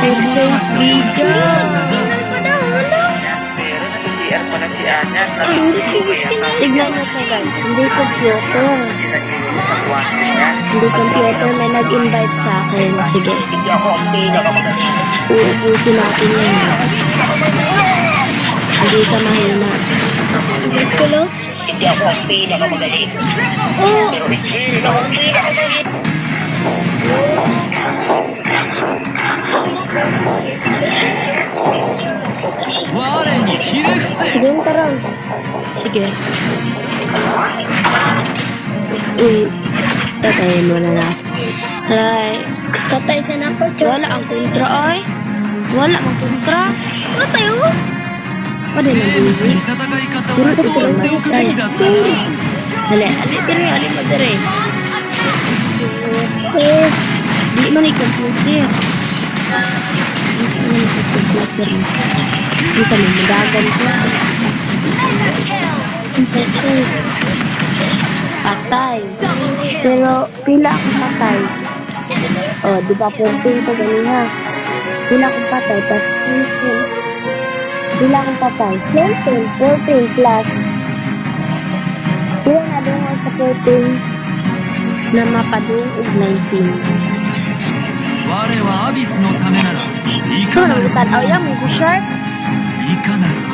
Face Liga. Tignan nyo po guys, hindi computer. Hindi computer, may nag-invite sa akin. Sige. Uubusin natin yun. Hindi ka mahina. Hello? Hindi ako ang pinakamagaling. Oh! Pero hindi ako ang pinakamagaling. Sige, tara. Sige. Uy, tatayin mo na na. Ay, Katay siya na ko, wala ang kontra ay. Wala ang kontra. Katay mo? Ano na busy? Puro ito lang mag-style. Dali, dire, ali mo dire. Di man i-computer. Di kami magagan ko. Patay. Pero pila akong patay. Oh, di ba 14 ko ganina? Pila akong patay, tapos 15. Pila akong patay? 14 plus. Pila na doon ako sa 14 na mapadung og 19. 我はアビスのためならい Ito, かなる nagtanaw yan, may shark. いかなるこ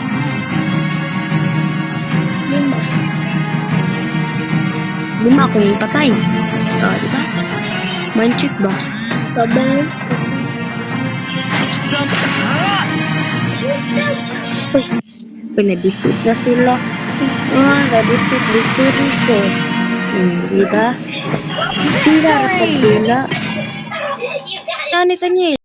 と Lima akong yung patay. Oh, di ba? Mind check ba? Sabay. 貴様あ Uy, pinadefeat na sila. Na-defeat dito. Di ba? Sila, pagdila. Ano, Nathaniel?